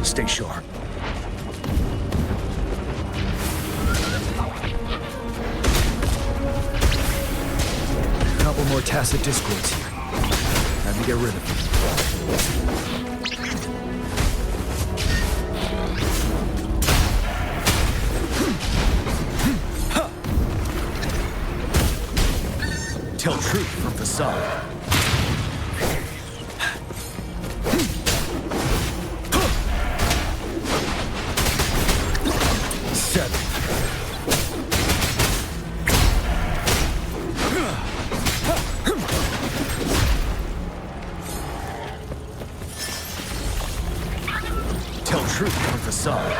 Stay sharp. A couple more tacit discords here. Time to get rid of them. Tell truth from facade. Tell truth from facade.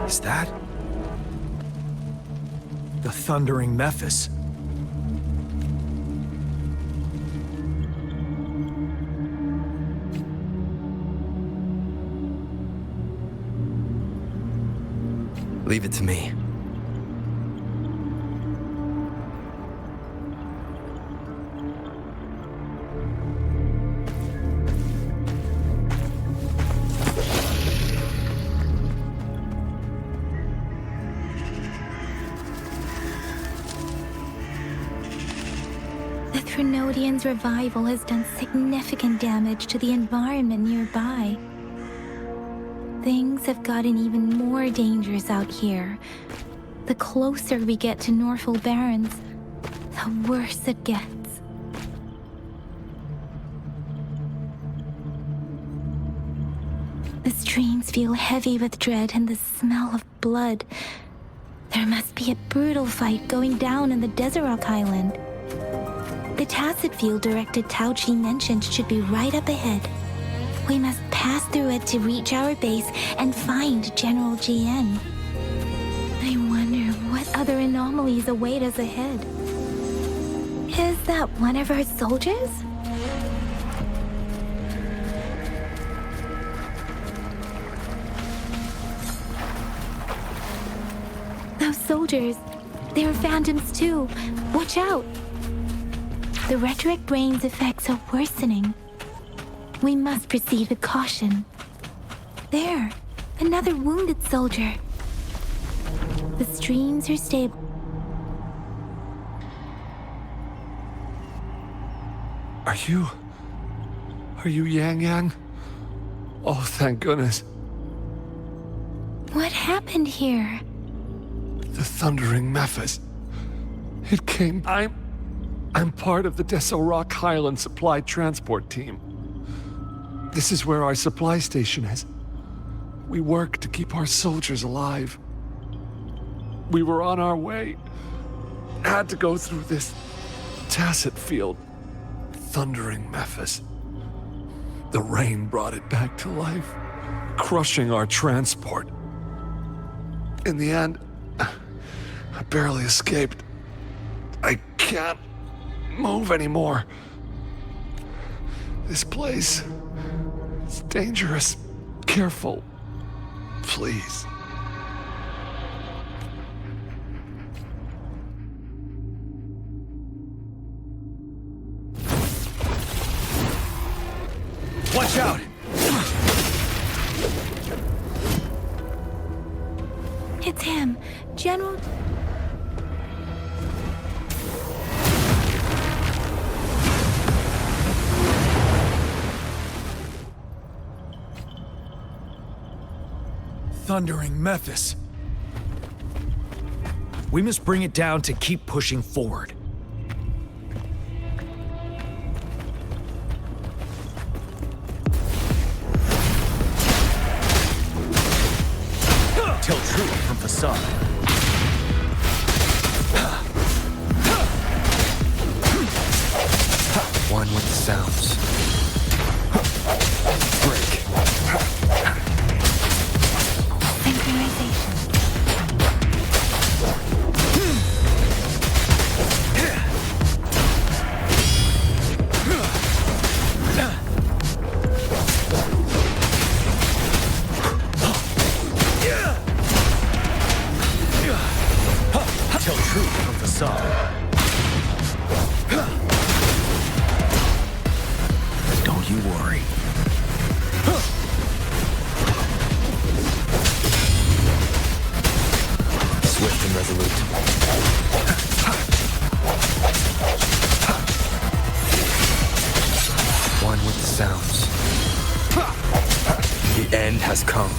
Is that the thundering Mephis? Leave it to me. The threnodian's revival has done significant damage to the environment nearby. Things have gotten even more dangerous out here. The closer we get to Norfolk Barrens, the worse it gets. The streams feel heavy with dread and the smell of blood. There must be a brutal fight going down in the Desert Island. The tacit field-directed Tauchi mentioned should be right up ahead. We must pass through it to reach our base and find General GN. I wonder what other anomalies await us ahead. Is that one of our soldiers? Those soldiers, they're phantoms too. Watch out! The rhetoric brain's effects are worsening. We must proceed with caution. There, another wounded soldier. The streams are stable. Are you Yang Yang? Oh, thank goodness. What happened here? The thundering Mephis. It came. I'm part of the Deso Rock Highland supply transport team. This is where our supply station is. We work to keep our soldiers alive. We were on our way. Had to go through this tacit field. Thundering Mephis. The rain brought it back to life, crushing our transport. In the end, I barely escaped. I can't move anymore. This place is dangerous. Careful, please. Watch out! It's him, General... Thundering Mephis. We must bring it down to keep pushing forward. Tell truth from facade. truth from facade. Don't you worry. Swift and resolute. One with the sounds. The end has come.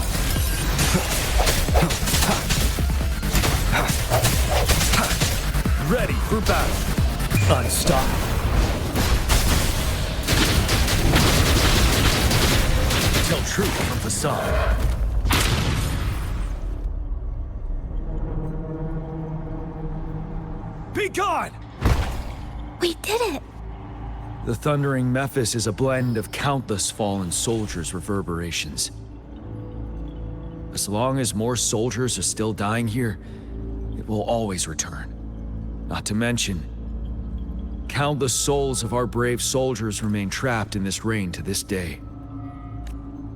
Ready for battle. Unstoppable. Tell truth from facade. Be gone! We did it! The thundering Mephis is a blend of countless fallen soldiers' reverberations. As long as more soldiers are still dying here, it will always return. Not to mention, countless souls of our brave soldiers remain trapped in this rain to this day.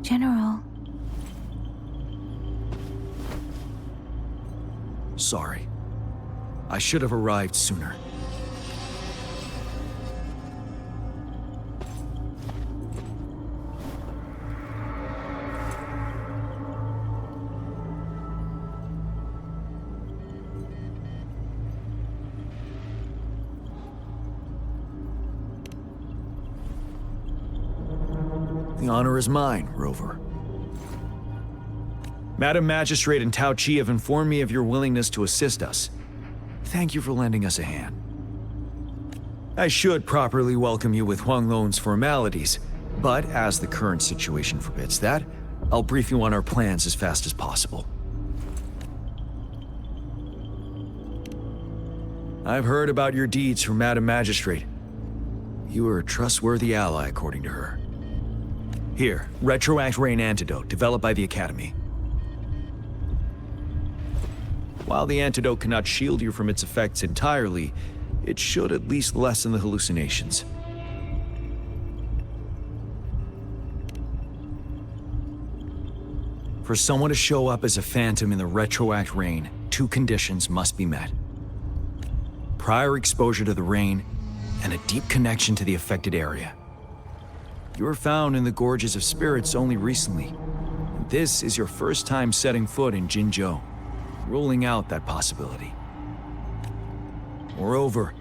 General, Sorry. I should have arrived sooner. The honor is mine, Rover. Madam Magistrate and Tao Chi have informed me of your willingness to assist us. Thank you for lending us a hand. I should properly welcome you with Huang Lon's formalities, but as the current situation forbids that, I'll brief you on our plans as fast as possible. I've heard about your deeds from Madam Magistrate. You are a trustworthy ally, according to her. Here, Retroact Rain Antidote, developed by the Academy. While the antidote cannot shield you from its effects entirely, it should at least lessen the hallucinations. For someone to show up as a phantom in the Retroact Rain, 2 conditions must be met. Prior exposure to the rain, and a deep connection to the affected area. You were found in the Gorges of Spirits only recently. This is your first time setting foot in Jinzhou, ruling out that possibility. Moreover,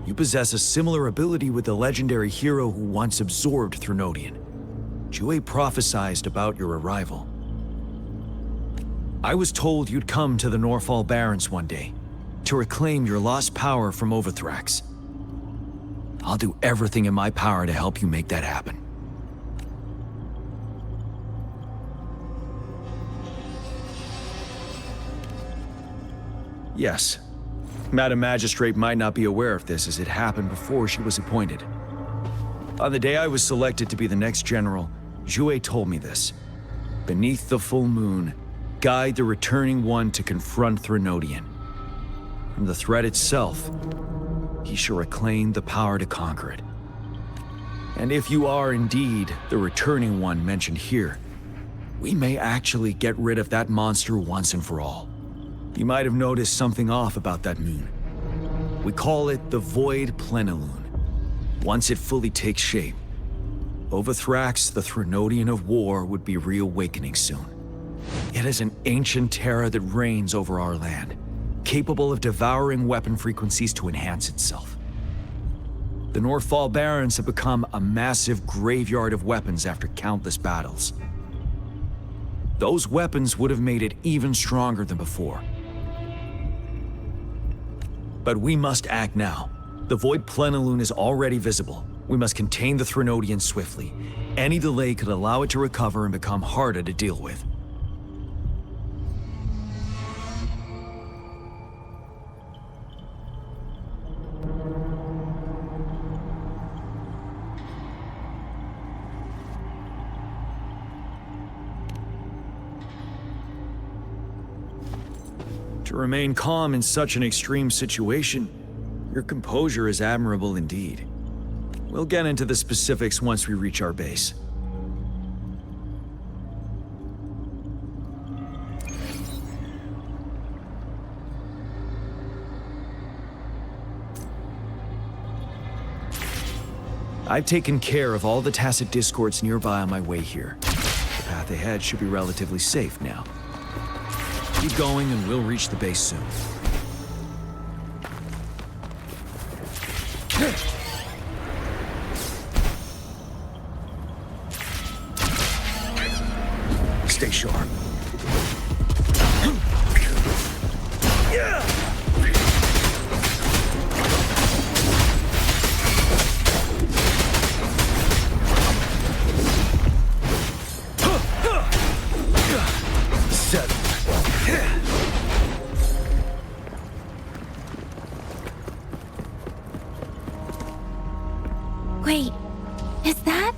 you possess a similar ability with the legendary hero who once absorbed Threnodian. Jue prophesied about your arrival. I was told you'd come to the Norfall Barrens one day, to reclaim your lost power from Overthrax. I'll do everything in my power to help you make that happen. Yes. Madam Magistrate might not be aware of this as it happened before she was appointed. On the day I was selected to be the next general, Jue told me this. Beneath the full moon, guide the returning one to confront Threnodian. From the threat itself, he shall reclaim the power to conquer it. And if you are indeed the returning one mentioned here, we may actually get rid of that monster once and for all. You might have noticed something off about that moon. We call it the Void Plenilune. Once it fully takes shape, Overthrax, the Threnodian of War, would be reawakening soon. It is an ancient terror that reigns over our land, capable of devouring weapon frequencies to enhance itself. The Norfall Barrens have become a massive graveyard of weapons after countless battles. Those weapons would have made it even stronger than before. But we must act now. The Void Plenilune is already visible. We must contain the Threnodian swiftly. Any delay could allow it to recover and become harder to deal with. To remain calm in such an extreme situation, your composure is admirable indeed. We'll get into the specifics once we reach our base. I've taken care of all the tacit discords nearby on my way here. The path ahead should be relatively safe now. Keep going and we'll reach the base soon. Stay sharp. Wait, is that?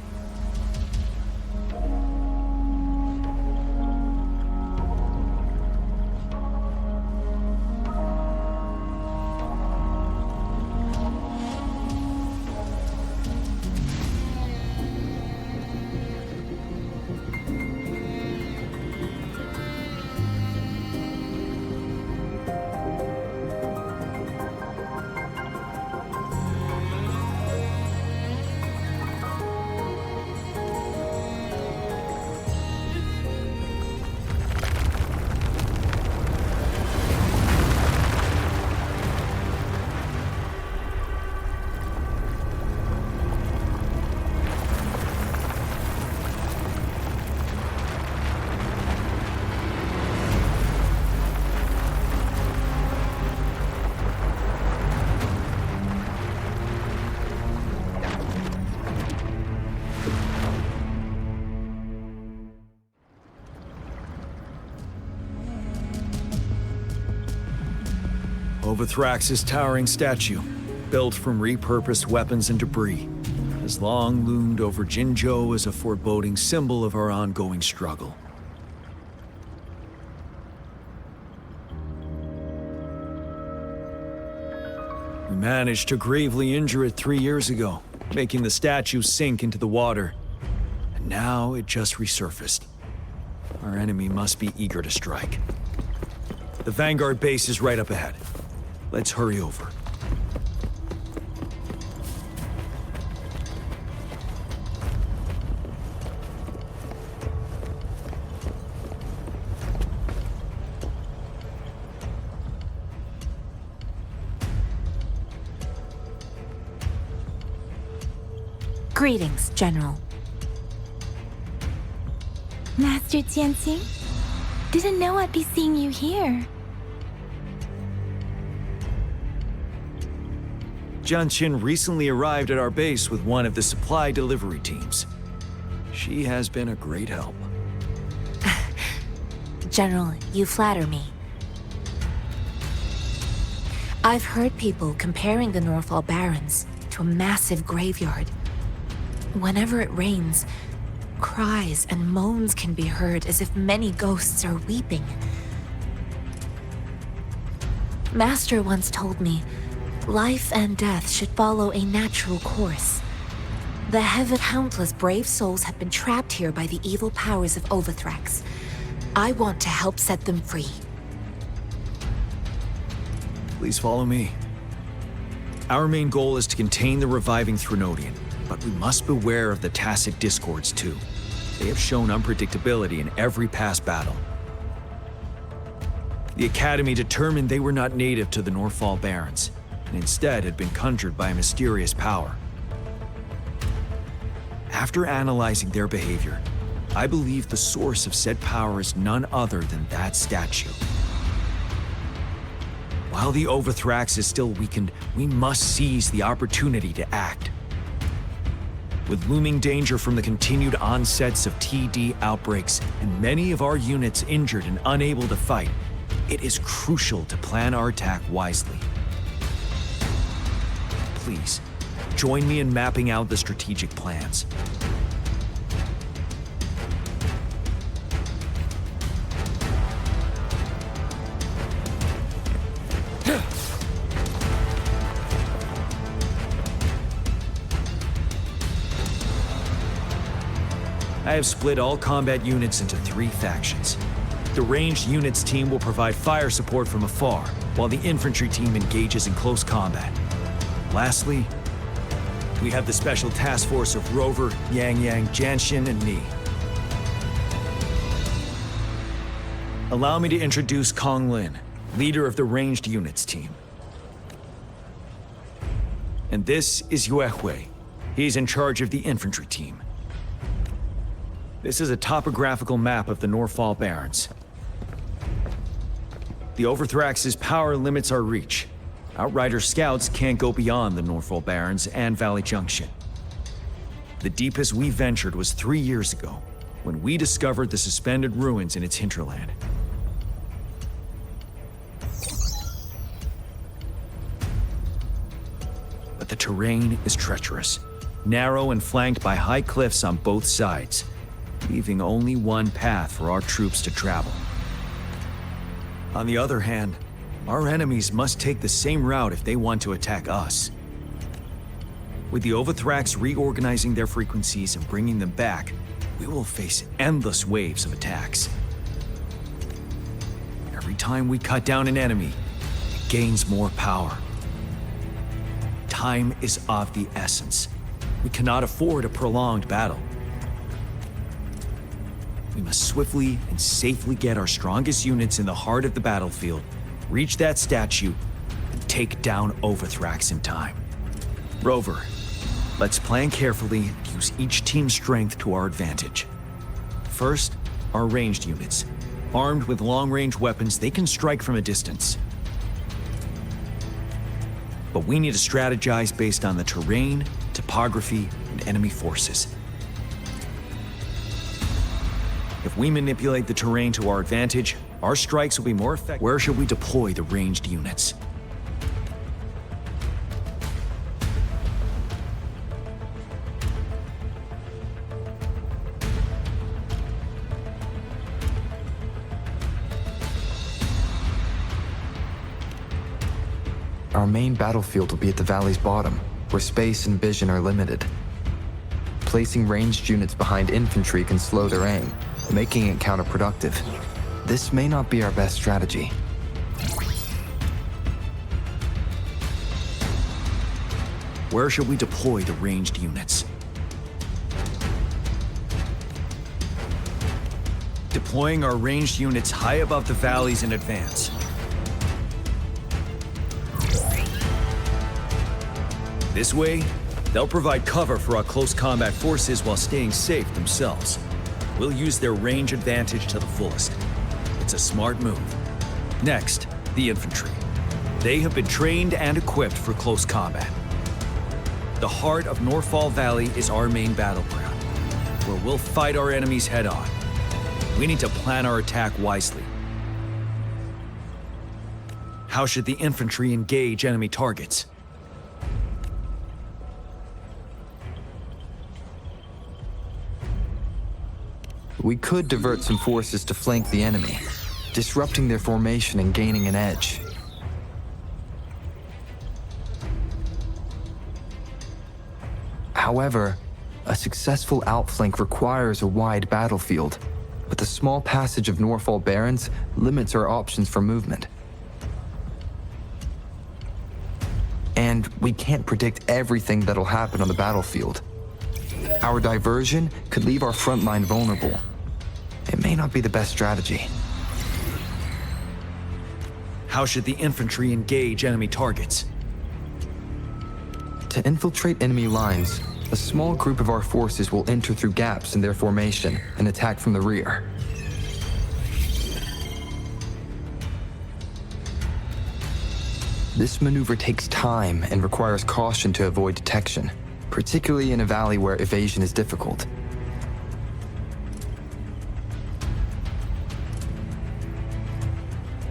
Overthrax's towering statue, built from repurposed weapons and debris, has long loomed over Jinzhou as a foreboding symbol of our ongoing struggle. We managed to gravely injure it 3 years ago, making the statue sink into the water. And now it just resurfaced. Our enemy must be eager to strike. The Vanguard base is right up ahead. Let's hurry over. Greetings, General. Master Tianxing? Didn't know I'd be seeing you here. Jianqin recently arrived at our base with one of the supply delivery teams. She has been a great help. General, you flatter me. I've heard people comparing the Norfall Barrens to a massive graveyard. Whenever it rains, cries and moans can be heard as if many ghosts are weeping. Master once told me, life and death should follow a natural course. The heaven countless brave souls have been trapped here by the evil powers of Overthrax. I want to help set them free. Please follow me. Our main goal is to contain the reviving threnodian, but we must beware of the tacit discords too. They have shown unpredictability in every past battle. The Academy determined they were not native to the Norfall Barrens, and instead had been conjured by a mysterious power. After analyzing their behavior, I believe the source of said power is none other than that statue. While the Overthrax is still weakened, we must seize the opportunity to act. With looming danger from the continued onsets of TD outbreaks and many of our units injured and unable to fight, it is crucial to plan our attack wisely. Please, join me in mapping out the strategic plans. I have split all combat units into 3 factions. The ranged units team will provide fire support from afar, while the infantry team engages in close combat. Lastly, We have the special task force of Rover, Yang Yang, Janshin, and me. Allow me to introduce Kong Lin, leader of the ranged units team. And this is Yue Hui. He's in charge of the infantry team. This is a topographical map of the Norfall Barrens. The Overthrax's power limits our reach. Outrider scouts can't go beyond the Norfall Barrens and Valley Junction. The deepest we ventured was 3 years ago, when we discovered the suspended ruins in its hinterland. But the terrain is treacherous, narrow and flanked by high cliffs on both sides, leaving only one path for our troops to travel. On the other hand, our enemies must take the same route if they want to attack us. With the Overthrax reorganizing their frequencies and bringing them back, we will face endless waves of attacks. Every time we cut down an enemy, it gains more power. Time is of the essence. We cannot afford a prolonged battle. We must swiftly and safely get our strongest units in the heart of the battlefield, reach that statue, and take down Overthrax in time. Rover, let's plan carefully and use each team's strength to our advantage. First, our ranged units. Armed with long-range weapons, they can strike from a distance. But we need to strategize based on the terrain, topography, and enemy forces. If we manipulate the terrain to our advantage, our strikes will be more effective. Where should we deploy the ranged units? Our main battlefield will be at the valley's bottom, where space and vision are limited. Placing ranged units behind infantry can slow their aim, making it counterproductive. This may not be our best strategy. Where should we deploy the ranged units? Deploying our ranged units high above the valleys in advance. This way, they'll provide cover for our close combat forces while staying safe themselves. We'll use their range advantage to the fullest. It's a smart move. Next, the infantry. They have been trained and equipped for close combat. The heart of Norfall Valley is our main battleground, where we'll fight our enemies head-on. We need to plan our attack wisely. How should the infantry engage enemy targets? We could divert some forces to flank the enemy, disrupting their formation and gaining an edge. However, a successful outflank requires a wide battlefield, but the small passage of Norfall Barrens limits our options for movement. And we can't predict everything that'll happen on the battlefield. Our diversion could leave our front line vulnerable. It may not be the best strategy. How should the infantry engage enemy targets? To infiltrate enemy lines, a small group of our forces will enter through gaps in their formation and attack from the rear. This maneuver takes time and requires caution to avoid detection, particularly in a valley where evasion is difficult.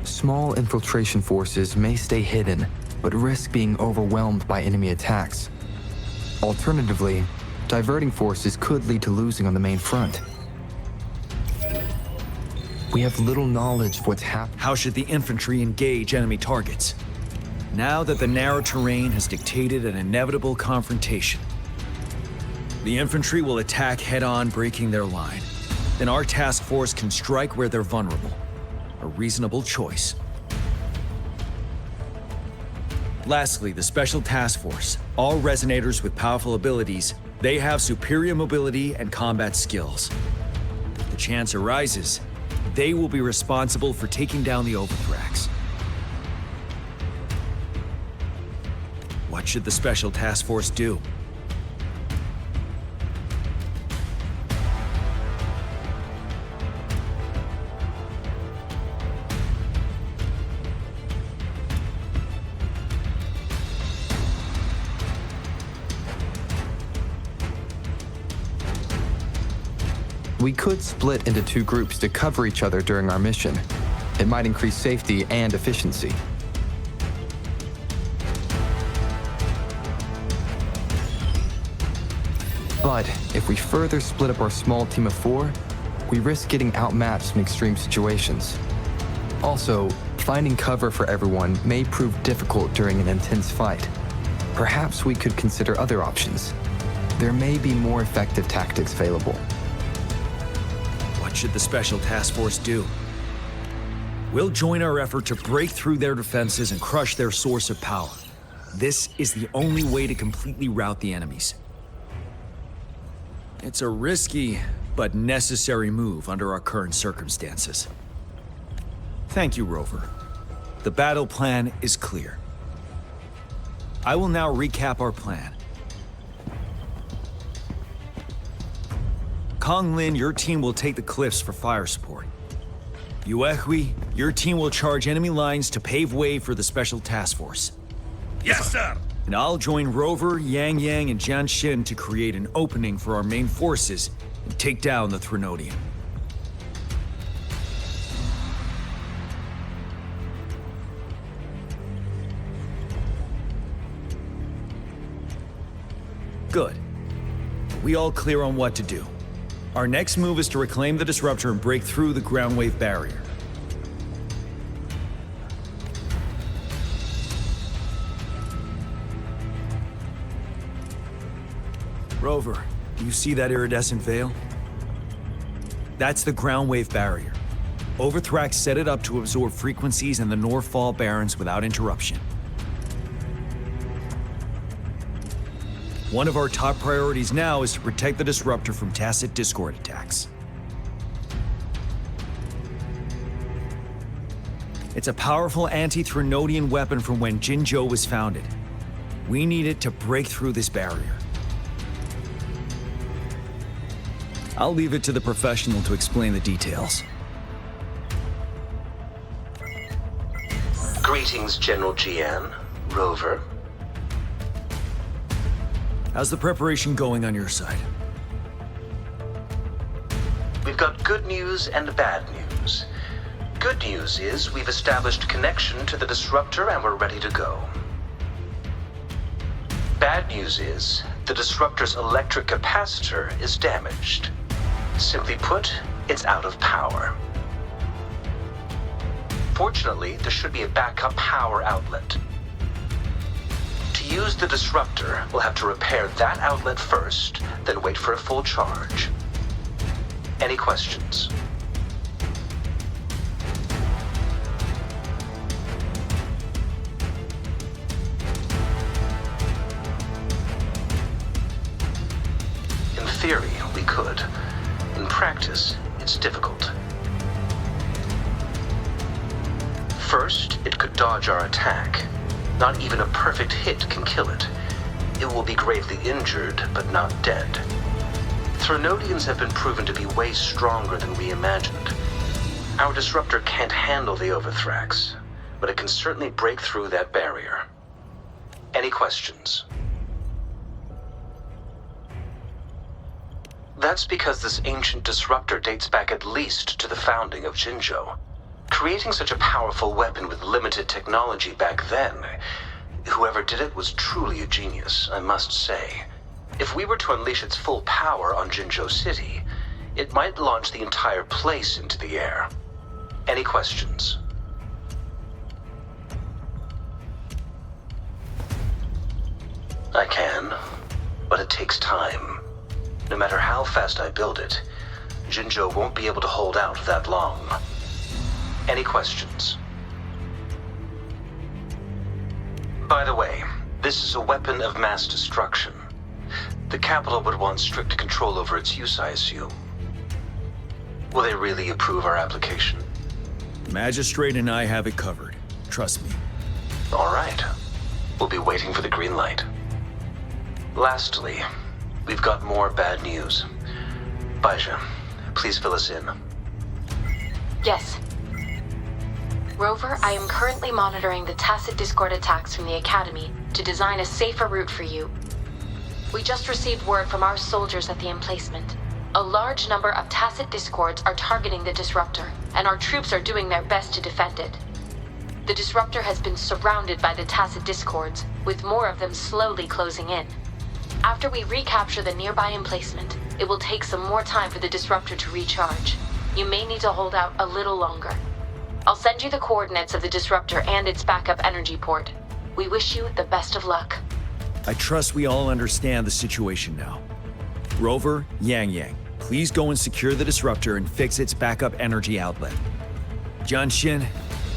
Small infiltration forces may stay hidden, but risk being overwhelmed by enemy attacks. Alternatively, diverting forces could lead to losing on the main front. We have little knowledge of what's happening. How should the infantry engage enemy targets? Now that the narrow terrain has dictated an inevitable confrontation, the infantry will attack head-on, breaking their line. Then our task force can strike where they're vulnerable. A reasonable choice. Lastly, the Special Task Force. All resonators with powerful abilities, they have superior mobility and combat skills. If the chance arises, they will be responsible for taking down the Overthrax. What should the Special Task Force do? We could split into two groups to cover each other during our mission. It might increase safety and efficiency. But if we further split up our small team of 4, we risk getting outmatched in extreme situations. Also, finding cover for everyone may prove difficult during an intense fight. Perhaps we could consider other options. There may be more effective tactics available. What should the Special Task Force do? We'll join our effort to break through their defenses and crush their source of power. This is the only way to completely rout the enemies. It's a risky, but necessary move under our current circumstances. Thank you, Rover. The battle plan is clear. I will now recap our plan. Kong Lin, your team will take the cliffs for fire support. Yuehui, your team will charge enemy lines to pave way for the Special Task Force. Yes, sir. And I'll join Rover, Yang Yang, and Jian Xin to create an opening for our main forces and take down the threnodian. Good. We all clear on what to do. Our next move is to reclaim the disruptor and break through the ground wave barrier. Rover, do you see that iridescent veil? That's the ground wave barrier. Overthrax set it up to absorb frequencies in the Northfall Barrens without interruption. One of our top priorities now is to protect the disruptor from tacit Discord attacks. It's a powerful anti-threnodian weapon from when Jinzhou was founded. We need it to break through this barrier. I'll leave it to the professional to explain the details. Greetings, General Jian. Rover. How's the preparation going on your side? We've got good news and bad news. Good news is we've established connection to the disruptor and we're ready to go. Bad news is the disruptor's electric capacitor is damaged. Simply put, it's out of power. Fortunately, there should be a backup power outlet. To use the disruptor, we'll have to repair that outlet first, then wait for a full charge. Any questions? In theory, we could. In practice, it's difficult. First, it could dodge our attack. Not even a perfect hit can kill it. It will be gravely injured, but not dead. Threnodians have been proven to be way stronger than we imagined. Our disruptor can't handle the Overthrax, but it can certainly break through that barrier. Any questions? That's because this ancient disruptor dates back at least to the founding of Jinzhou. Creating such a powerful weapon with limited technology back then, whoever did it was truly a genius, I must say. If we were to unleash its full power on Jinzhou City, it might launch the entire place into the air. Any questions? I can, but it takes time. No matter how fast I build it, Jinzhou won't be able to hold out that long. Any questions? By the way, this is a weapon of mass destruction. The capital would want strict control over its use, I assume. Will they really approve our application? Magistrate and I have it covered. Trust me. All right. We'll be waiting for the green light. Lastly, we've got more bad news. Baija, please fill us in. Yes. Rover, I am currently monitoring the Tacit Discord attacks from the Academy to design a safer route for you. We just received word from our soldiers at the emplacement. A large number of Tacit Discords are targeting the Disruptor, and our troops are doing their best to defend it. The Disruptor has been surrounded by the Tacit Discords, with more of them slowly closing in. After we recapture the nearby emplacement, it will take some more time for the Disruptor to recharge. You may need to hold out a little longer. I'll send you the coordinates of the Disruptor and its backup energy port. We wish you the best of luck. I trust we all understand the situation now. Rover, Yang, please go and secure the Disruptor and fix its backup energy outlet. Jianxin,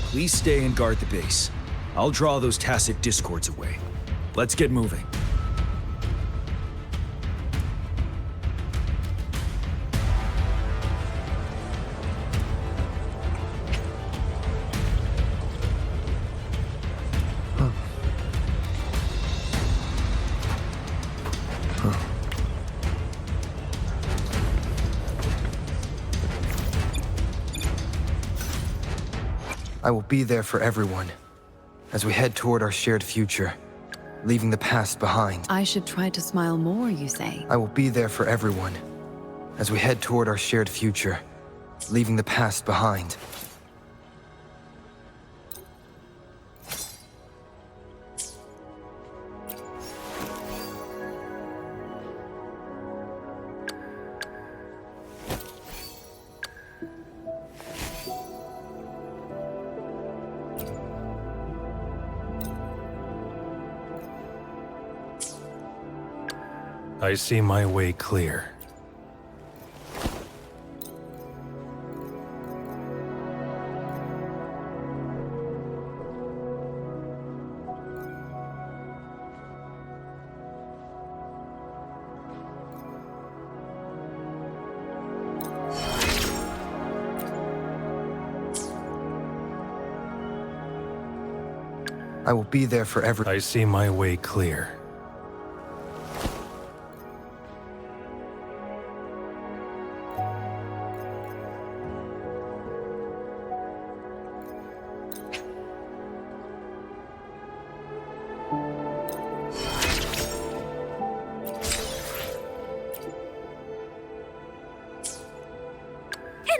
please stay and guard the base. I'll draw those Tacit Discords away. Let's get moving. I will be there for everyone as we head toward our shared future, leaving the past behind. I should try to smile more, you say? I will be there for everyone as we head toward our shared future, leaving the past behind. I see my way clear. I will be there for everyone. I see my way clear.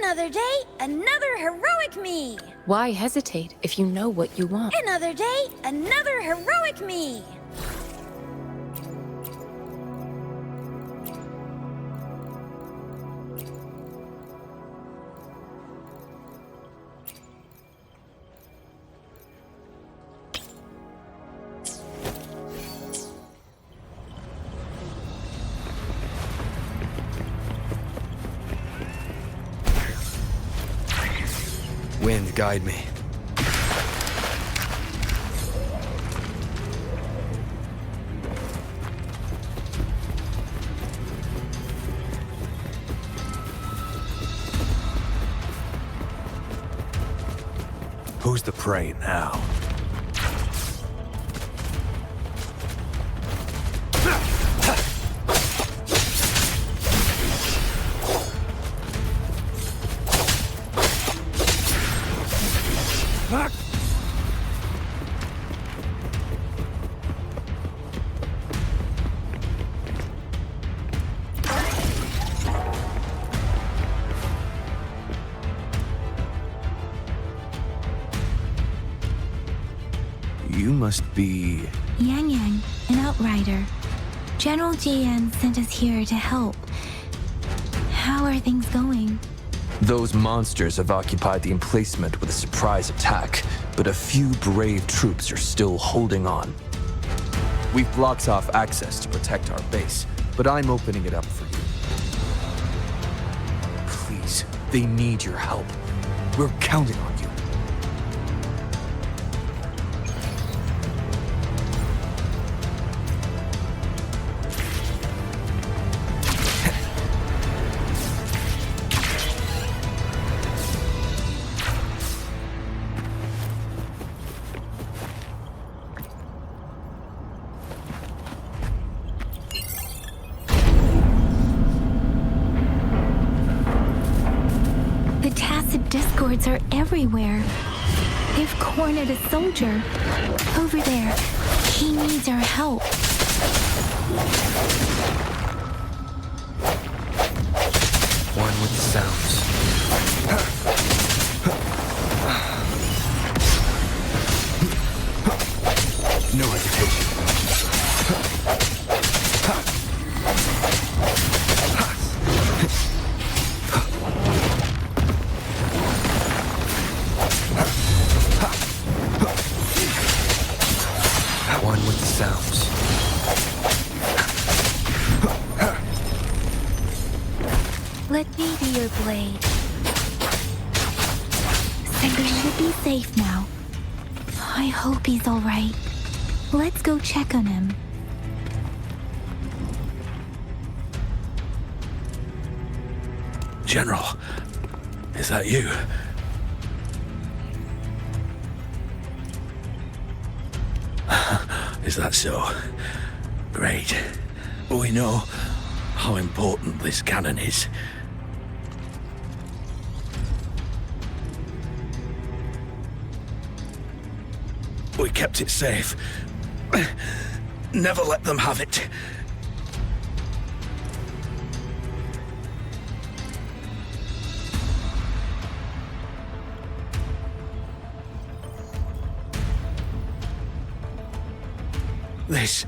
Another day, another heroic me! Why hesitate if you know what you want? Another day, another heroic me! Wind, guide me. Who's the prey now? You must be... Yang, an outrider. General JN sent us here to help. How are things going? Those monsters have occupied the emplacement with a surprise attack, but a few brave troops are still holding on. We've blocked off access to protect our base, but I'm opening it up for you. Please, they need your help. We're counting on you. discords are everywhere. They've cornered a soldier. Over there. He needs our help. One with the sounds. No hesitation. One with the sounds. Let me be your blade. Senku should be safe now. I hope he's alright. Let's go check on him. General, is that you? Is that so? Great. We know how important this cannon is. We kept it safe. Never let them have it. This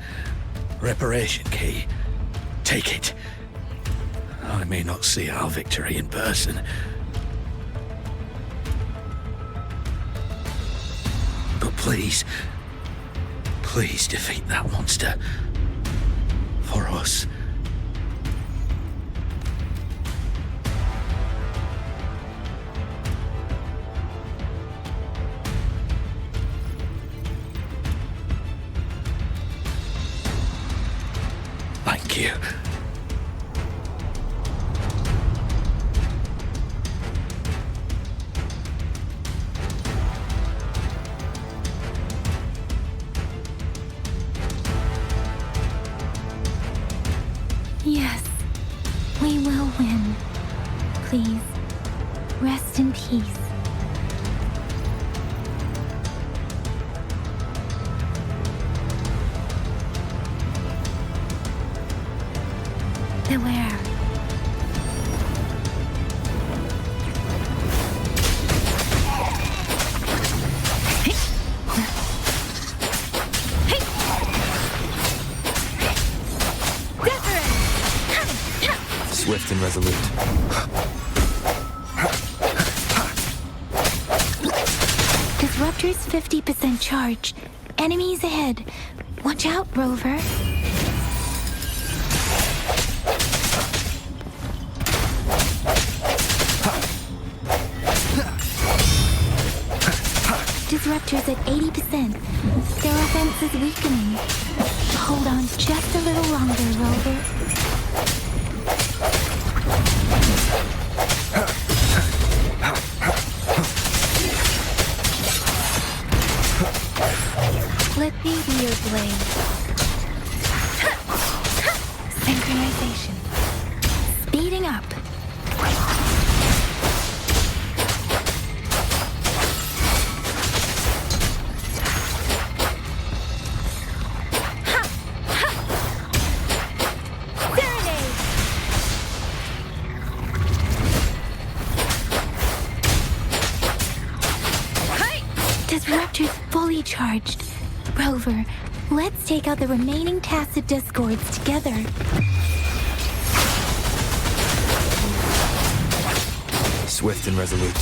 reparation key. Take it. I may not see our victory in person. But please, please defeat that monster. For us. Thank you. Yes, we will win. Please, rest in peace. Beware. Swift and resolute. Disruptor's 50% charge. Enemies ahead. Watch out, Rover. Disruptor's at 80%. Their offense is weakening. Hold on just a little longer, Rover. Let me be your blade. Synchronization. Speeding up. Disruptor's fully charged. Rover, let's take out the remaining tacit discords together. Swift and resolute.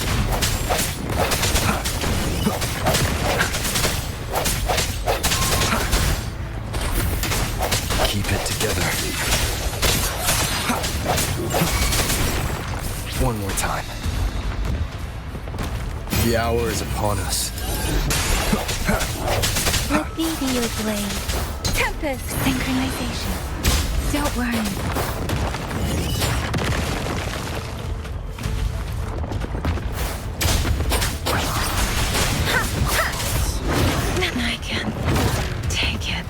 Keep it together. One more time. The hour is upon us. Let me be your blade. Tempest! Synchronization. Don't worry. I can take it.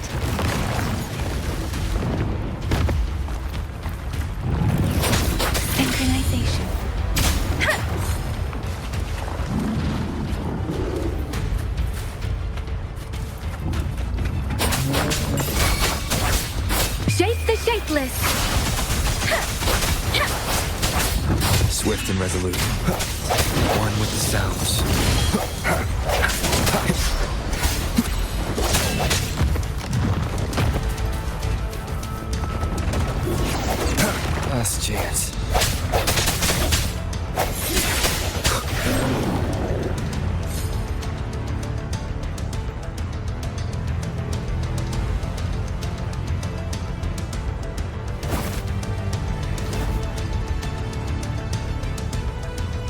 Synchronization. Shape the shapeless! Swift and resolute. One with the sounds. Last chance.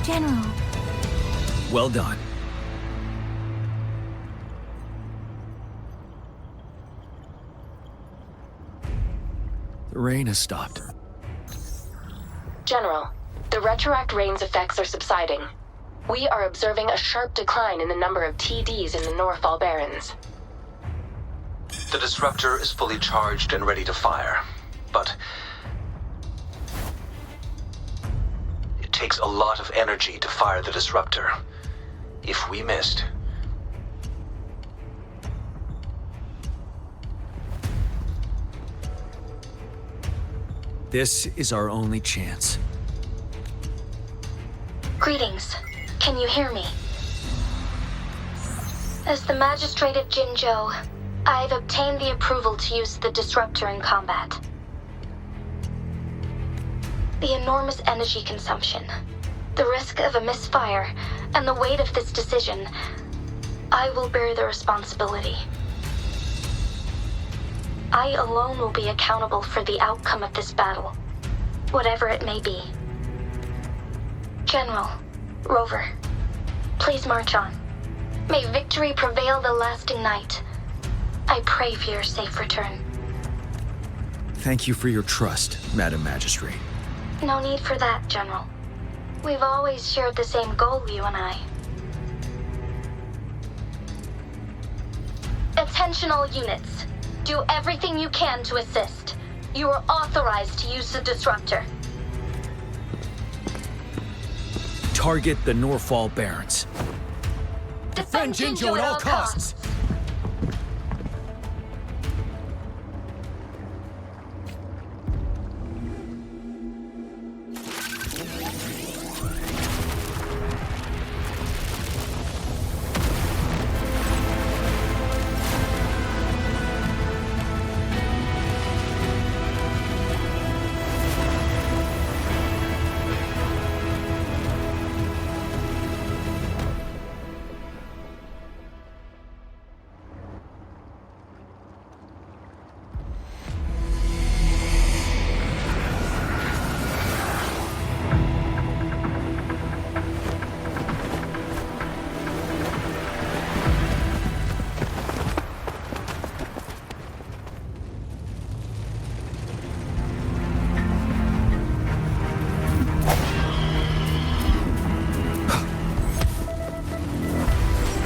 General, Well done. The rain has stopped. General, the retroact rain's effects are subsiding. We are observing a sharp decline in the number of TDs in the Norfall Barrens. The disruptor is fully charged and ready to fire, but it takes a lot of energy to fire the disruptor. If we missed, This is our only chance. Greetings. Can you hear me? As the Magistrate of Jinzhou, I've obtained the approval to use the disruptor in combat. The enormous energy consumption, the risk of a misfire, and the weight of this decision, I will bear the responsibility. I alone will be accountable for the outcome of this battle, whatever it may be. General, Rover, please march on. May victory prevail the lasting night. I pray for your safe return. Thank you for your trust, Madam Magistrate. No need for that, General. We've always shared the same goal, you and I. Attention all units. Do everything you can to assist. You are authorized to use the disruptor. Target the Norfall Barrens. Defend Jinzhou at all costs.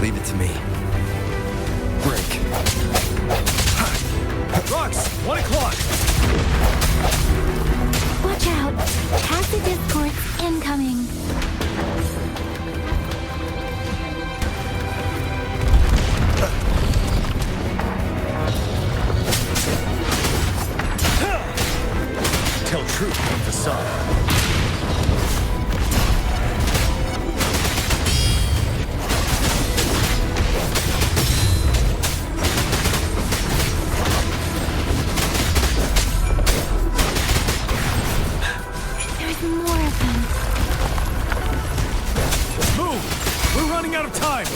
Leave it to me. Break. Rocks, 1 o'clock! watch out! Acid discords incoming. Tell truth from facade. Out of time!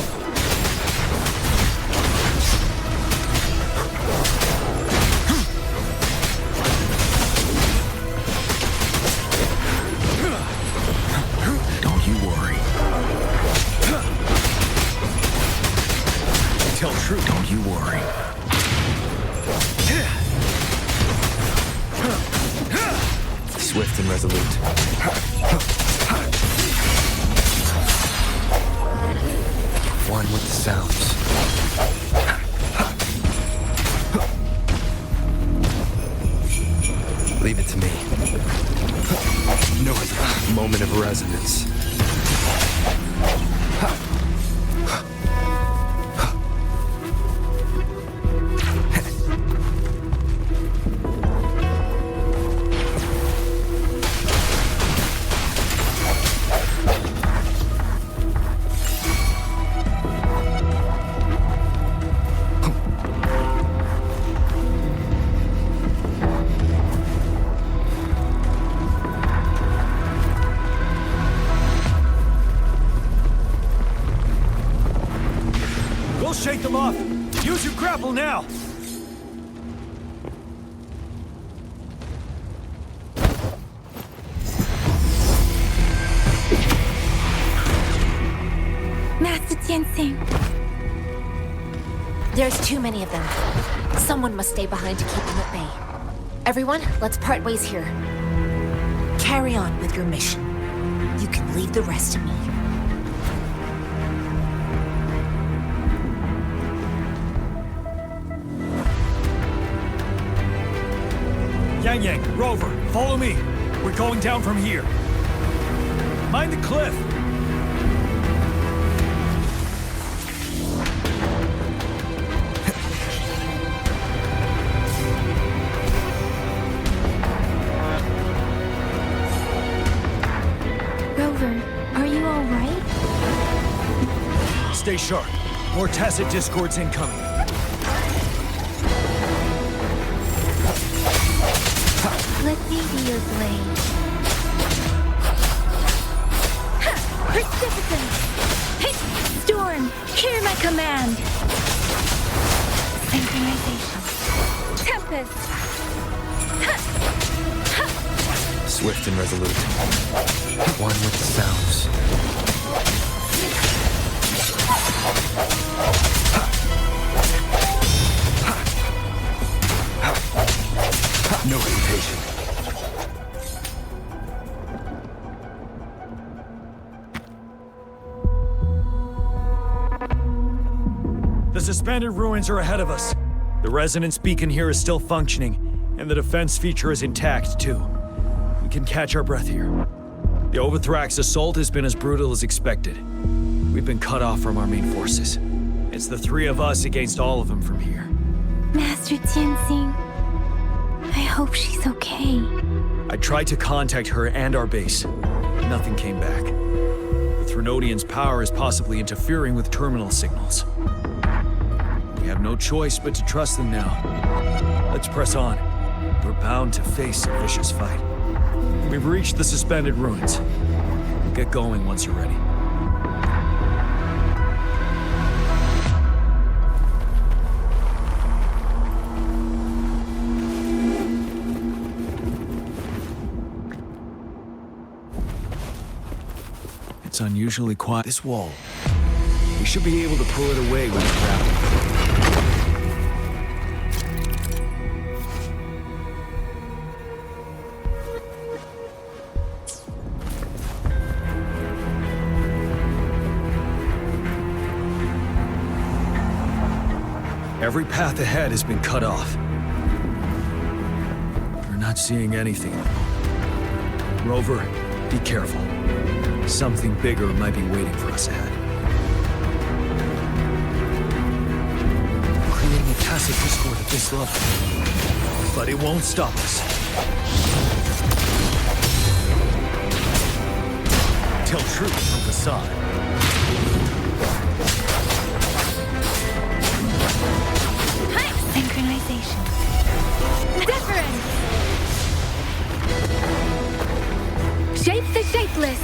Don't you worry. Tell truth, don't you worry. Swift and resolute. One with the sounds. Leave it to me. North, moment of resonance. grapple now! Master Tianxing. There's too many of them. Someone must stay behind to keep them at bay. Everyone, let's part ways here. Carry on with your mission. You can leave the rest to me. Yang Yang, Rover, follow me. We're going down from here. Mind the cliff. Rover, are you all right? Stay sharp. More tacit discords incoming. Let me be your blade. Persistence! Storm, hear my command! Synchronization. Tempest! Swift and resolute. One with the sounds. No hesitation. The suspended ruins are ahead of us. The resonance beacon here is still functioning, and the defense feature is intact, too. We can catch our breath here. The Overthrax assault has been as brutal as expected. We've been cut off from our main forces. It's the three of us against all of them from here. Master Tianxing, I hope she's okay. I tried to contact her and our base. Nothing came back. The threnodian's power is possibly interfering with terminal signals. We have no choice but to trust them now. Let's press on. We're bound to face a vicious fight. We've reached the suspended ruins. Get going once you're ready. It's unusually quiet. This wall. We should be able to pull it away when we grapple. Every path ahead has been cut off. We're not seeing anything. Rover, be careful. Something bigger might be waiting for us ahead. Creating a tacit discord at this level. But it won't stop us. Tell truth from facade. Synchronization. Deference! Shape the shapeless!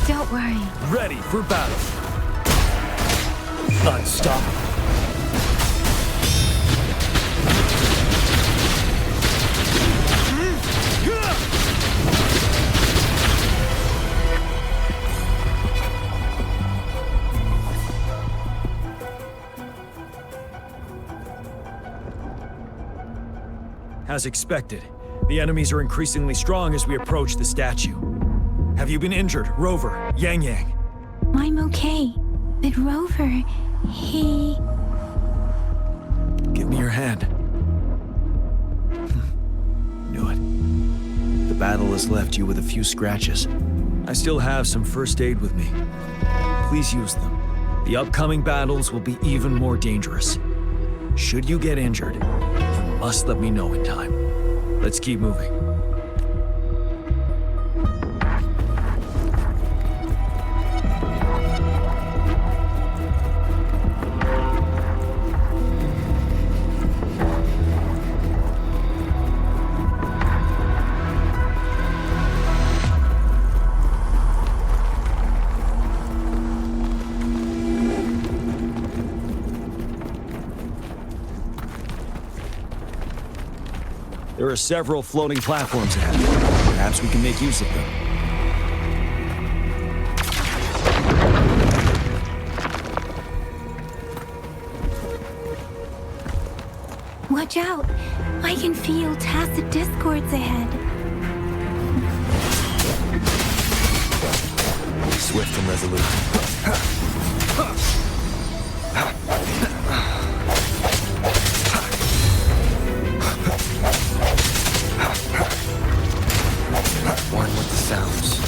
Don't worry. Ready for battle. Unstoppable. As expected, the enemies are increasingly strong as we approach the statue. Have you been injured, Rover, Yang Yang? I'm okay. But Rover, he... Give me your hand. Knew it. The battle has left you with a few scratches. I still have some first aid with me. Please use them. The upcoming battles will be even more dangerous. Should you get injured, you must let me know in time. Let's keep moving. There are several floating platforms ahead. Perhaps we can make use of them. Watch out! I can feel tacit discords ahead. Swift and resolute. One with the sounds.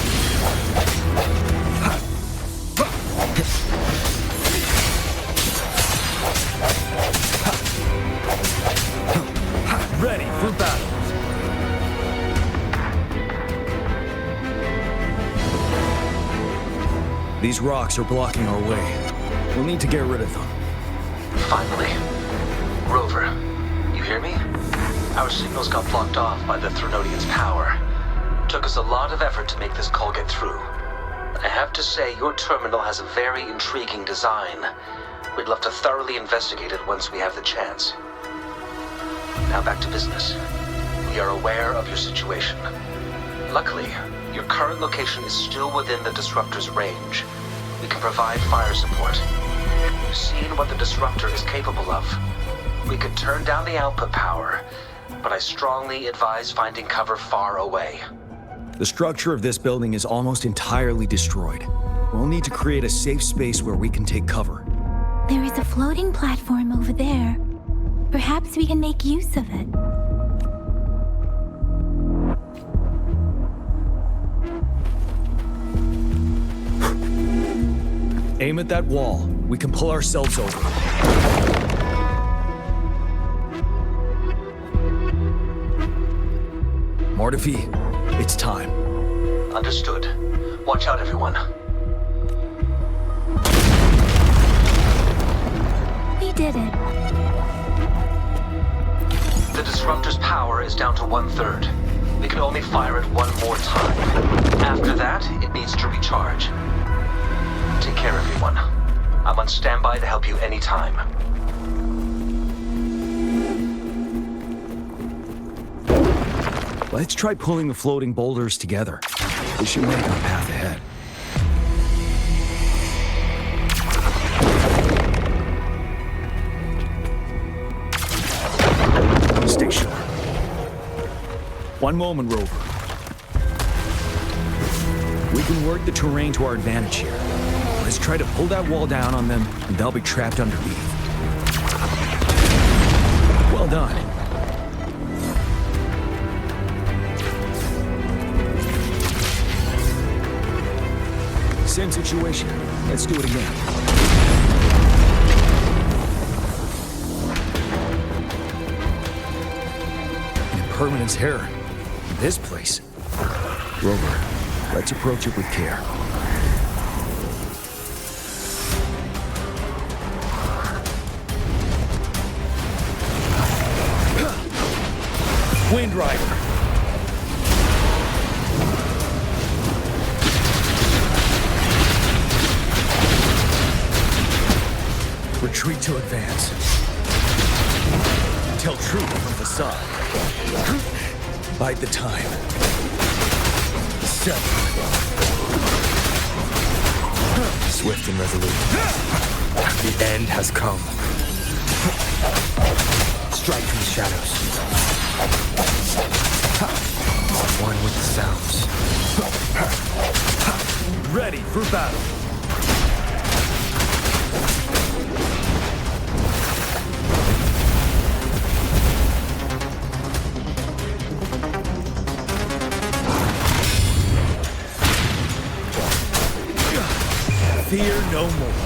Ready for battle. These rocks are blocking our way. We'll need to get rid of them. Finally. Rover, you hear me? Our signals got blocked off by the threnodian's power. Took us a lot of effort to make this call get through. I have to say, your terminal has a very intriguing design. We'd love to thoroughly investigate it once we have the chance. Now back to business. We are aware of your situation. Luckily, your current location is still within the disruptor's range. We can provide fire support. You've seen what the disruptor is capable of. We could turn down the output power, but I strongly advise finding cover far away. The structure of this building is almost entirely destroyed. We'll need to create a safe space where we can take cover. There is a floating platform over there. Perhaps we can make use of it. Aim at that wall. We can pull ourselves over. Mortefi, it's time. Understood. Watch out, everyone. We did it. The disruptor's power is down to 1/3. We can only fire it one more time. After that, it needs to recharge. Take care, everyone. I'm on standby to help you anytime. Let's try pulling the floating boulders together. This should make our path ahead. Stay sharp. One moment, Rover. We can work the terrain to our advantage here. Let's try to pull that wall down on them, and they'll be trapped underneath. Well done. Same situation. Let's do it again. Impermanence here. In this place. Rover, let's approach it with care. Wind Rider. Retreat to advance. Tell truth from the side. Bide the time. 7. Swift and resolute. The end has come. Strike from the shadows. One with the sounds. Ready for battle. Fear no more.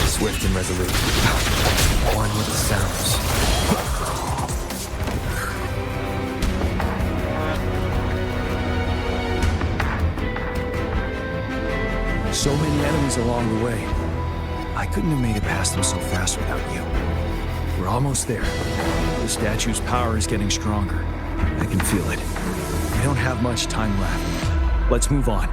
Swift and resolute. One with the sounds. So many enemies along the way. I couldn't have made it past them so fast without you. We're almost there. The statue's power is getting stronger. I can feel it. We don't have much time left. Let's move on.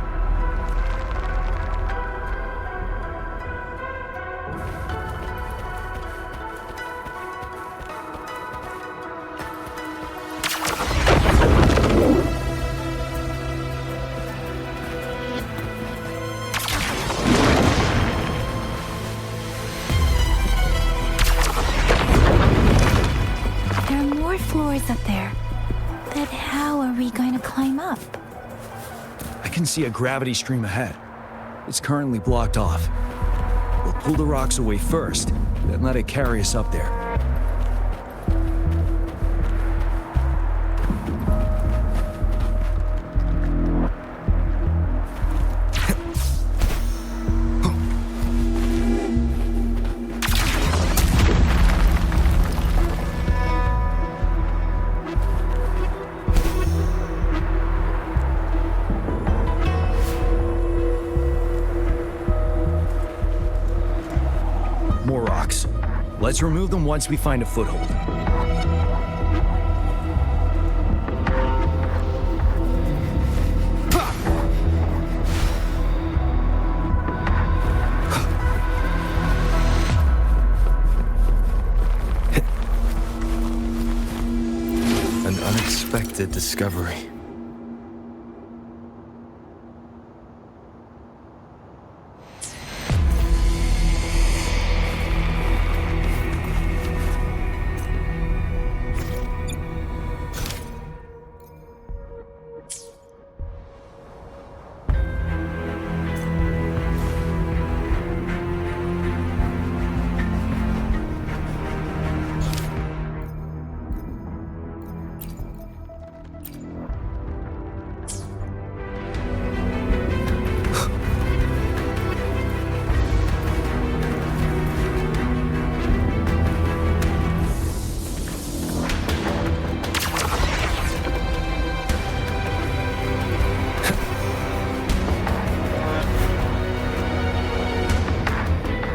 more floors up there. But how are we going to climb up? I can see a gravity stream ahead. It's currently blocked off. We'll pull the rocks away first, then let it carry us up there. More rocks. Let's remove them once we find a foothold. An unexpected discovery.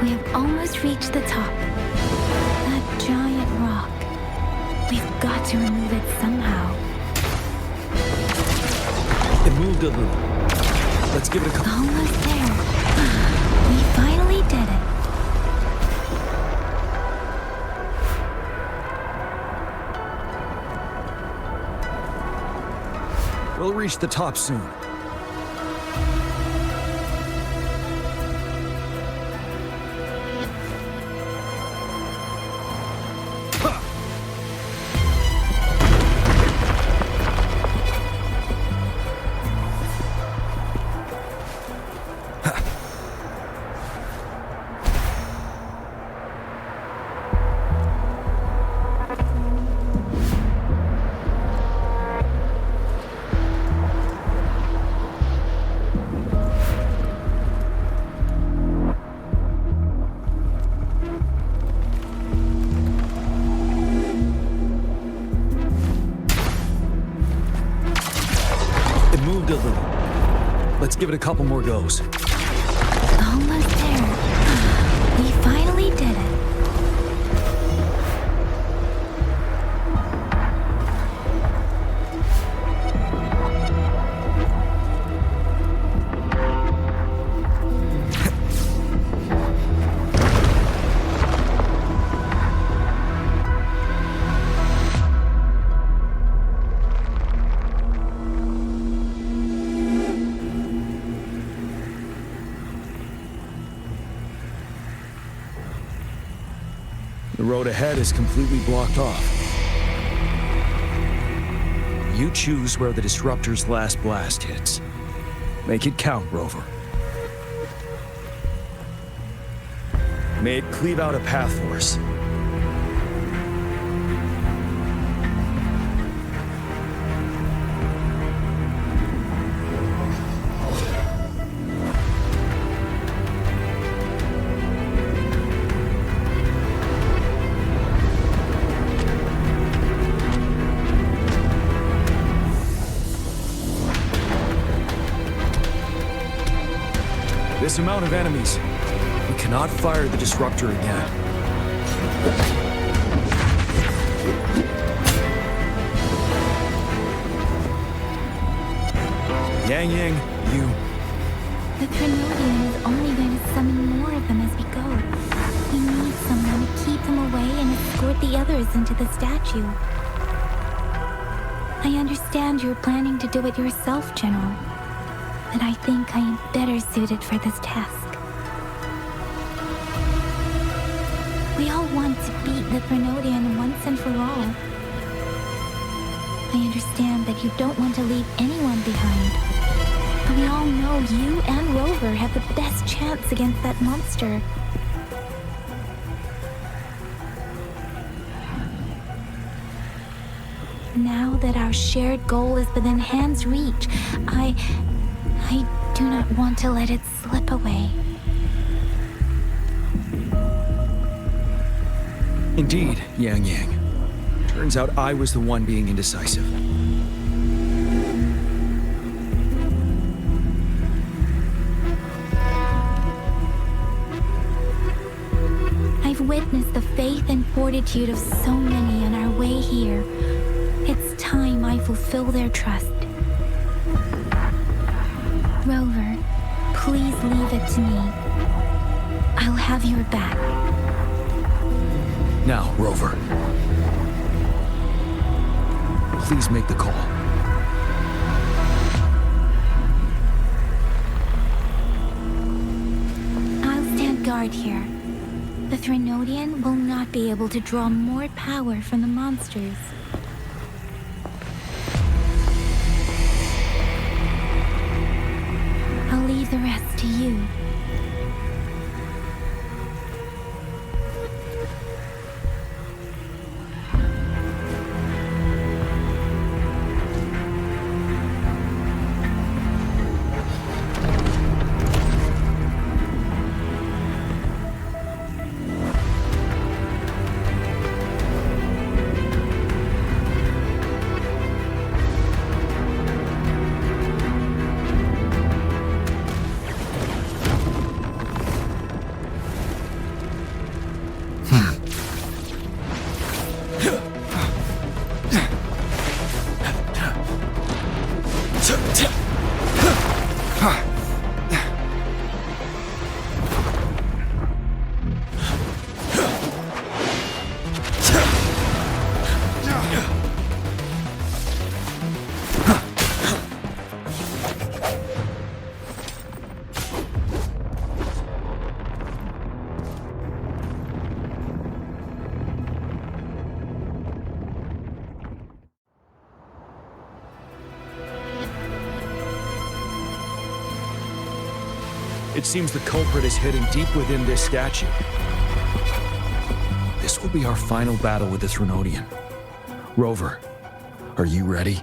We have almost reached the top. That giant rock. We've got to remove it somehow. It moved a little. Let's give it a couple. Almost there. We finally did it. We'll reach the top soon. Moved a little. Let's give it a couple more goes. Almost there. We finally did it. The road ahead is completely blocked off. You choose where the Disruptor's last blast hits. Make it count, Rover. May it cleave out a path for us. This amount of enemies. We cannot fire the Disruptor again. Yang, you... The threnodian is only going to summon more of them as we go. We need someone to keep them away and escort the others into the statue. I understand you're planning to do it yourself, General. But I think I am better suited for this task. We all want to beat the threnodian once and for all. understand that you don't want to leave anyone behind. But we all know you and Rover have the best chance against that monster. Now that our shared goal is within hand's reach, I do not want to let it slip away. Indeed, Yang Yang. Turns out I was the one being indecisive. I've witnessed the faith and fortitude of so many on our way here. It's time I fulfill their trust. Rover, please leave it to me. I'll have your back. Now, Rover. Please make the call. I'll stand guard here. The threnodian will not be able to draw more power from the monsters. I'll leave the rest to you. It seems the culprit is hidden deep within this statue. This will be our final battle with the Threnodian. Rover, are you ready?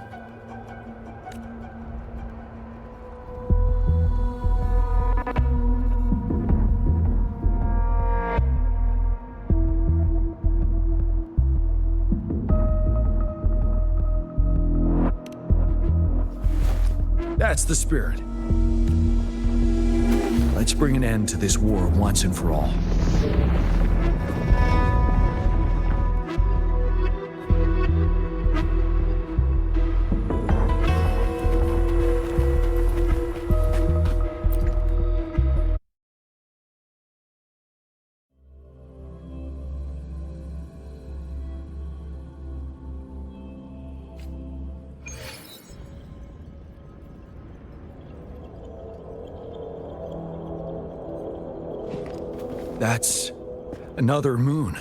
That's the spirit. Let's bring an end to this war once and for all. That's another moon.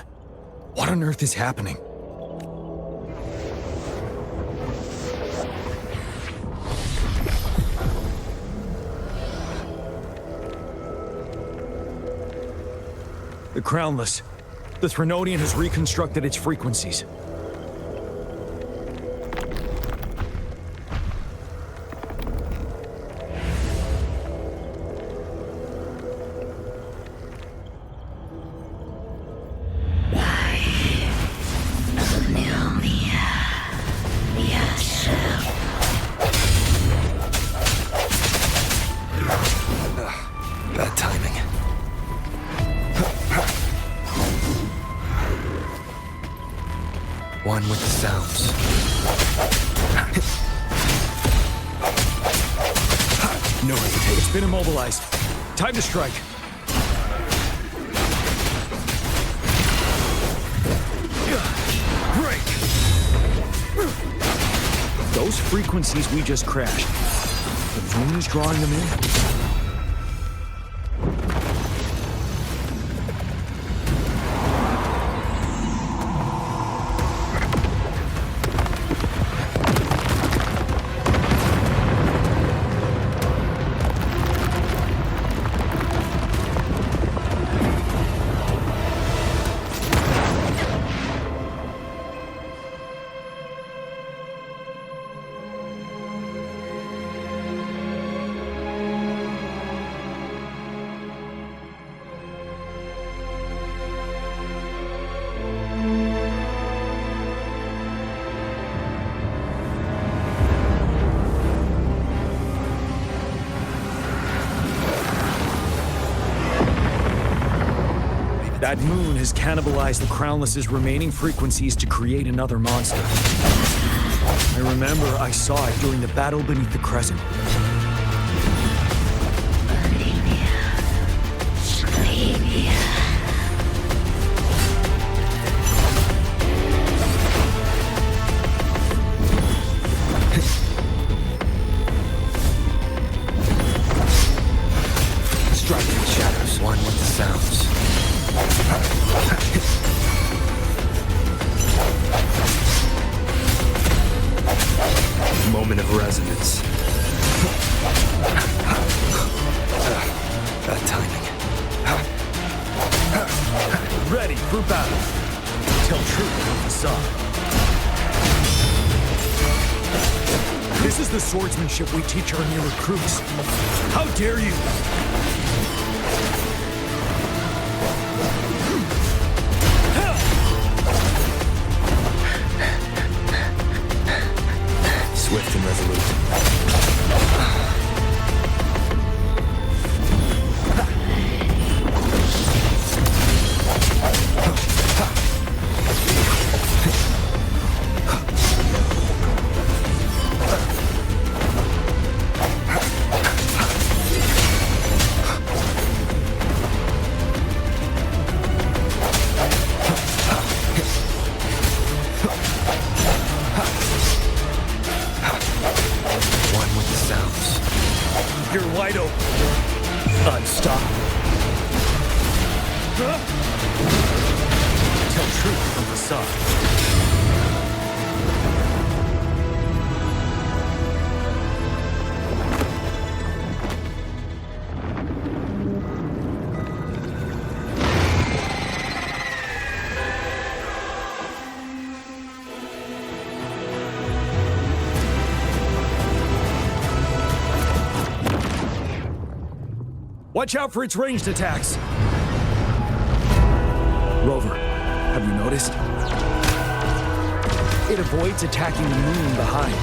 What on earth is happening? The Crownless. The Threnodian has reconstructed its frequencies. Bad timing. One with the sounds. No hesitation. It's been immobilized. Time to strike. Break! Those frequencies we just crashed. The moon is drawing them in. That moon has cannibalized the Crownless's remaining frequencies to create another monster. I remember I saw it during the battle beneath the crescent. Striking the shadows, one with the sounds. Moment of resonance. Bad timing. Ready for battle. Tell truth from facade. This is the swordsmanship we teach our new recruits. How dare you! Swift and resolute. One with the sounds. You're wide open. Unstoppable. Tell truth from facade. Watch out for its ranged attacks. Rover, have you noticed? It avoids attacking the moon behind.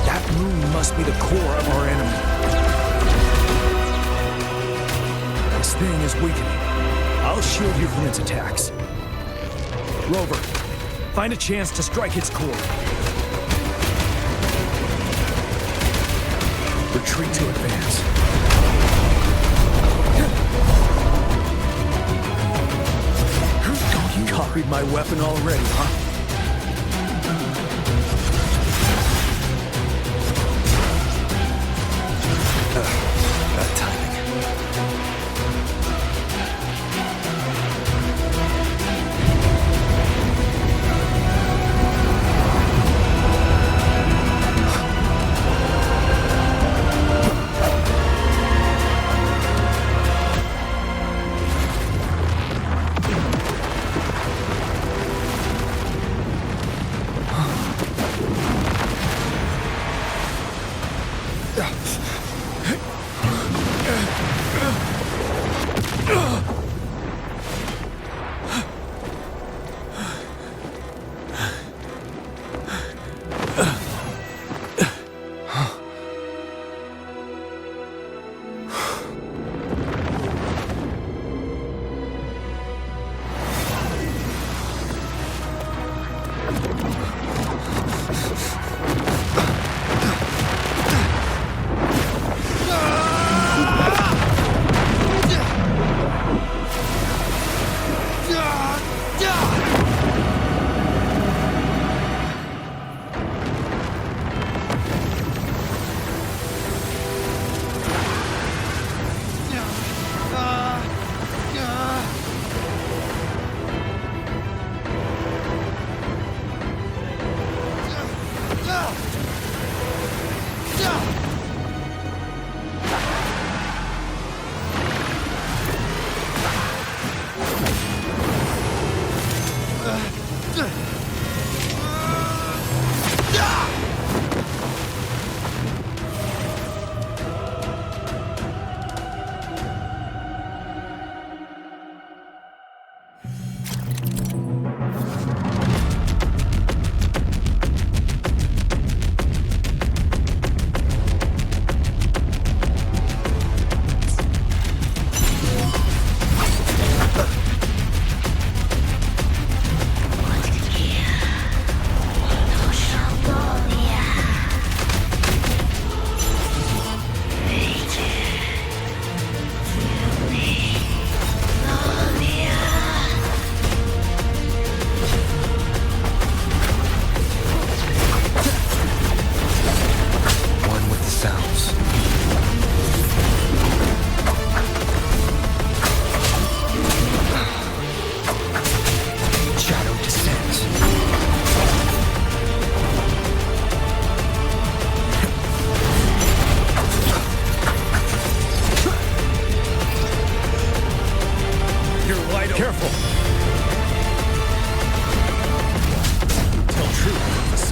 That moon must be the core of our enemy. This thing is weakening. I'll shield you from its attacks. Rover, find a chance to strike its core. Retreat to advance. You copied my weapon already, huh? Bad timing.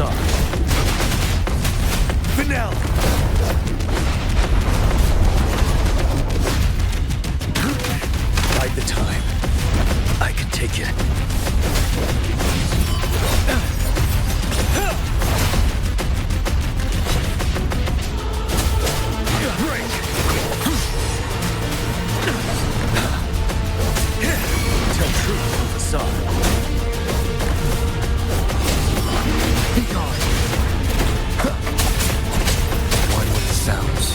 facade. Finale! Bide the time. I can take it. Break! Tell truth from facade. Be gone. One with the sounds.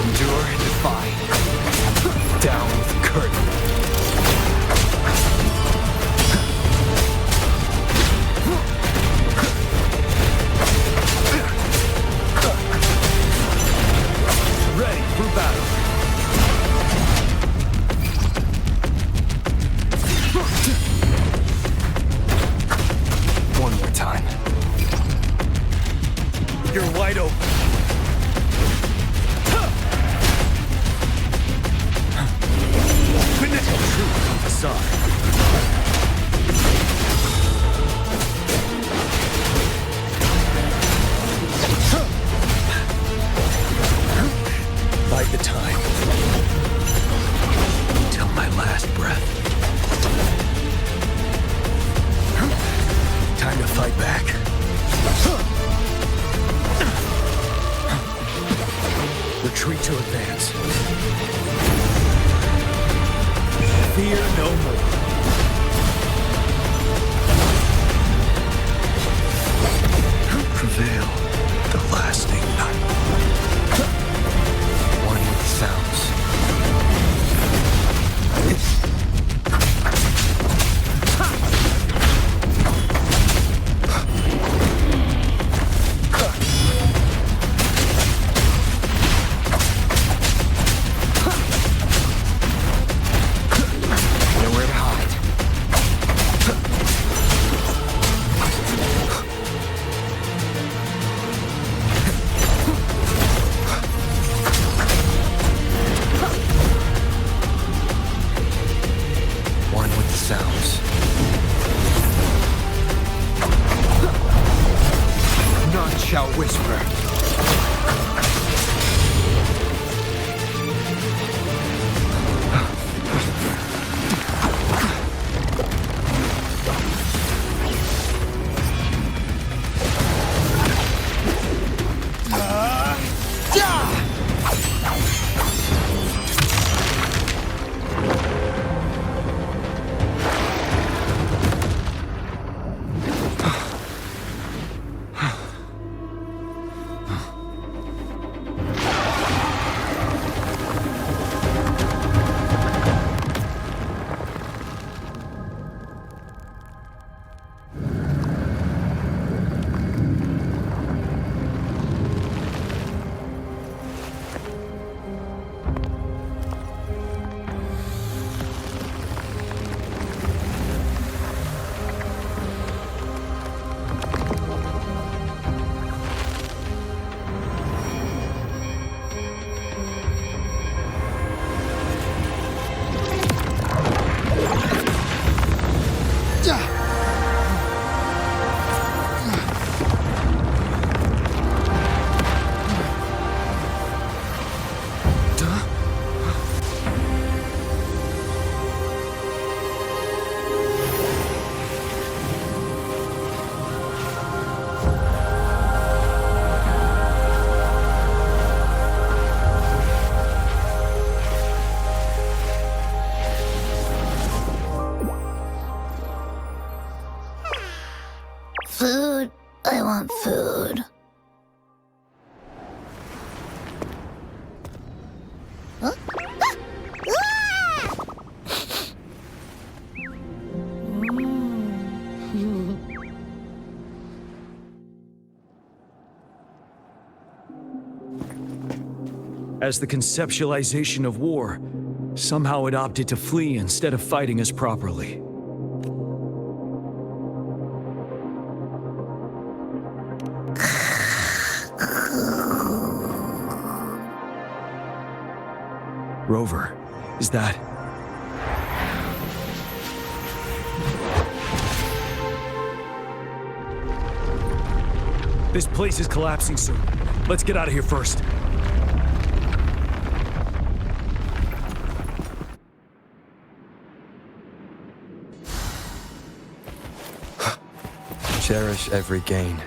Endure and defy. Down with the curtain. Ready for battle. One more time. You're wide open. Finish the truth on facade. Bide the time. Till my last breath. Time to fight back. Retreat to advance. Fear no more. Prevail the lasting night. One with the sounds. Nowhere to hide. One with the sounds. None shall whisper. Food. I want food. Huh? As the conceptualization of war, somehow it opted to flee instead of fighting us properly. Rover, is that... This place is collapsing soon. Let's get out of here first. Cherish every gain.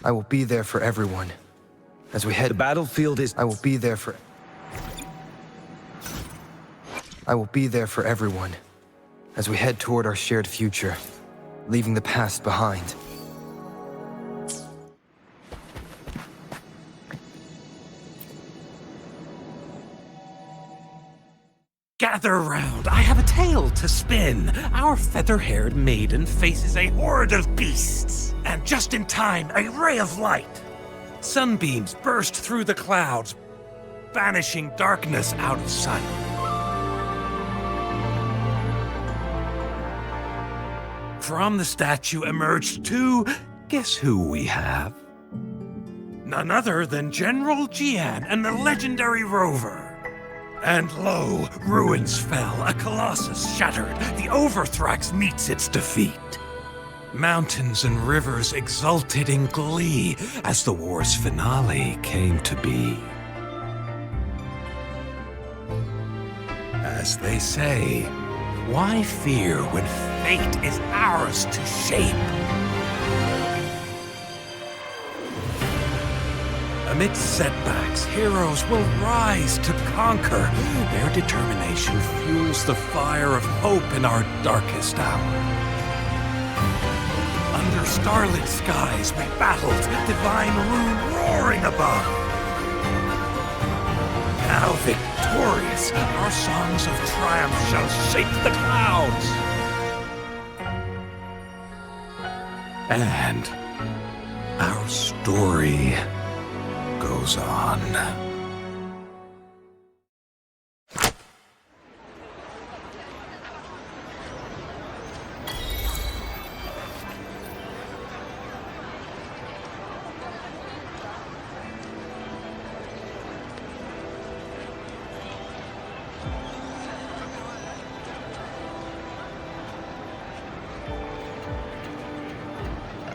I will be there for everyone. As we head... The battlefield is... I will be there for everyone. As we head toward our shared future, leaving the past behind. Gather round, I have a tale to spin. Our feather-haired maiden faces a horde of beasts. And just in time, a ray of light. Sunbeams burst through the clouds, banishing darkness out of sight. From the statue emerged two... Guess who we have? None other than General Jian and the legendary Rover. And lo, ruins fell, a colossus shattered. The Overthrax meets its defeat. Mountains and rivers exulted in glee as the war's finale came to be. As they say, why fear when fate is ours to shape? Amidst setbacks, heroes will rise to conquer. Their determination fuels the fire of hope in our darkest hour. Under starlit skies we battled, divine rune roaring above. Now victorious, our songs of triumph shall shake the clouds. And our story goes on.